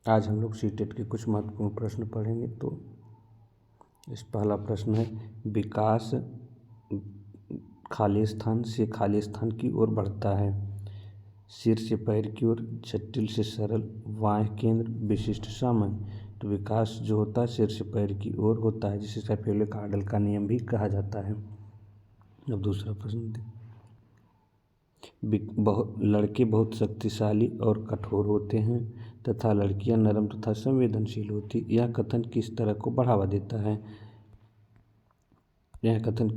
आज हम लोग सीटेट के कुछ महत्वपूर्ण प्रश्न पढ़ेंगे। तो इस पहला प्रश्न है, विकास खाली स्थान से खाली स्थान की ओर बढ़ता है। सिर से पैर की ओर, जटिल से सरल, बाह्य केंद्र, विशिष्ट सामान्य। तो विकास जो होता है सिर से पैर की ओर होता है, जिसे शैफेलो-कार्डल का नियम भी कहा जाता है। अब दूसरा प्रश्न, लड़के बहुत शक्तिशाली और कठोर होते हैं तथा लड़कियां नरम तथा संवेदनशील होती। यह कथन किस तरह को बढ़ावा देता है? यह कथन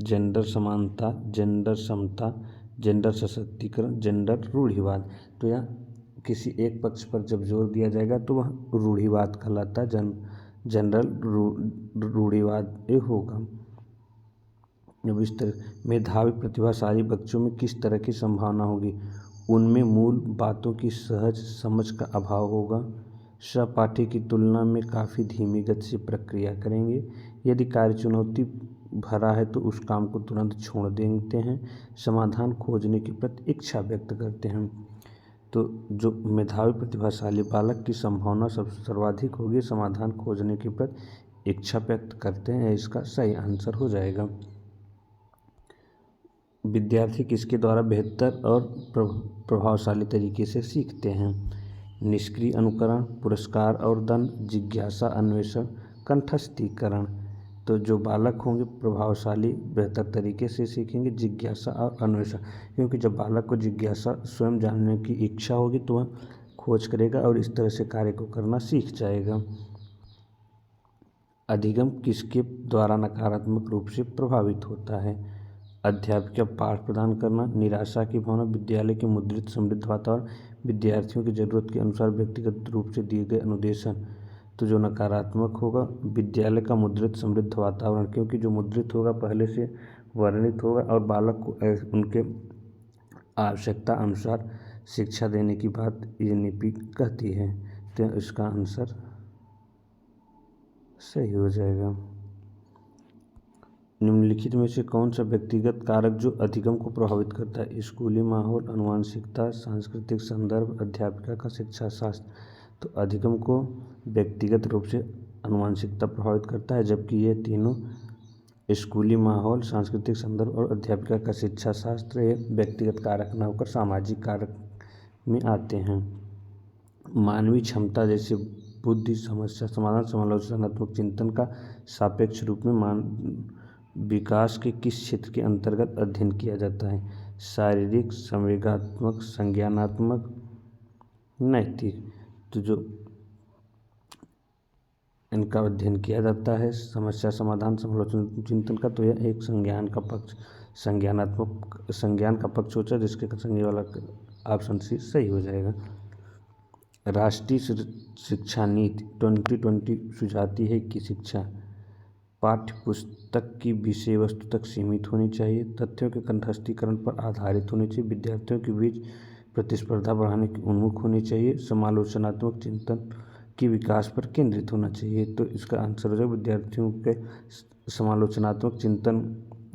जेंडर समानता, जेंडर समता, जेंडर सशक्तिकरण, जेंडर रूढ़िवाद। तो यह किसी एक पक्ष पर जब जोर दिया जाएगा तो वह रूढ़िवाद कहलाता है, जनरल रूढ़िवाद ये होगा। अब इस तरह मेधावी प्रतिभाशाली बच्चों में किस तरह की संभावना होगी? उनमें मूल बातों की सहज समझ का अभाव होगा। सहपाठी की तुलना में काफ़ी धीमी गति से प्रक्रिया करेंगे। यदि कार्य चुनौती भरा है तो उस काम को तुरंत छोड़ देते हैं। समाधान खोजने के प्रति इच्छा व्यक्त करते हैं। तो जो मेधावी प्रतिभाशाली बालक की संभावना सर्वाधिक होगी, समाधान खोजने के प्रति इच्छा व्यक्त करते हैं, इसका सही आंसर हो जाएगा। विद्यार्थी किसके द्वारा बेहतर और प्रभावशाली तरीके से सीखते हैं? निष्क्रिय अनुकरण, पुरस्कार और दंड, जिज्ञासा अन्वेषण, कंठस्थीकरण। तो जो बालक होंगे प्रभावशाली बेहतर तरीके से सीखेंगे जिज्ञासा और अन्वेषण, क्योंकि जब बालक को जिज्ञासा स्वयं जानने की इच्छा होगी तो वह खोज करेगा और इस तरह से कार्य को करना सीख जाएगा। अधिगम किसके द्वारा नकारात्मक रूप से प्रभावित होता है? अध्यापक पाठ प्रदान करना, निराशा की भावना, विद्यालय के मुद्रित समृद्ध वातावरण, विद्यार्थियों की ज़रूरत के अनुसार व्यक्तिगत रूप से दिए गए अनुदेशन। तो जो नकारात्मक होगा विद्यालय का मुद्रित समृद्ध वातावरण, क्योंकि जो मुद्रित होगा पहले से वर्णित होगा और बालक को उनके आवश्यकता अनुसार शिक्षा देने की बात एनईपी कहती है। तो इसका आंसर सही हो जाएगा। निम्नलिखित में से कौन सा व्यक्तिगत कारक जो अधिगम को प्रभावित करता है? स्कूली माहौल, आनुवंशिकता, सांस्कृतिक संदर्भ, अध्यापिका का शिक्षा शास्त्र। तो अधिगम को व्यक्तिगत रूप से आनुवंशिकता प्रभावित करता है, जबकि ये तीनों स्कूली माहौल, सांस्कृतिक संदर्भ और अध्यापिका का शिक्षा शास्त्र ये व्यक्तिगत कारक न होकर सामाजिक कारक में आते हैं। मानवीय क्षमता जैसे बुद्धि, समस्या समाधान, समालोचनात्मक चिंतन का सापेक्ष रूप में विकास के किस क्षेत्र के अंतर्गत अध्ययन किया जाता है? शारीरिक, संवेगात्मक, संज्ञानात्मक, नैतिक। तो जो इनका अध्ययन किया जाता है समस्या समाधान, समालोचना चिंतन का, तो यह एक संज्ञान का पक्ष होता है, जिसके संज्ञा वाला ऑप्शन सी सही हो जाएगा। राष्ट्रीय शिक्षा नीति 2020 सुझाती है कि शिक्षा पाठ्य पुस्तक की विषय वस्तु तक सीमित होनी चाहिए, तथ्यों के कंठस्थीकरण पर आधारित होनी चाहिए, विद्यार्थियों के बीच प्रतिस्पर्धा बढ़ाने की उन्मुख होनी चाहिए, समालोचनात्मक चिंतन के विकास पर केंद्रित होना चाहिए। तो इसका आंसर हो जाएगा विद्यार्थियों के समालोचनात्मक चिंतन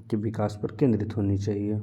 के विकास पर केंद्रित होनी चाहिए।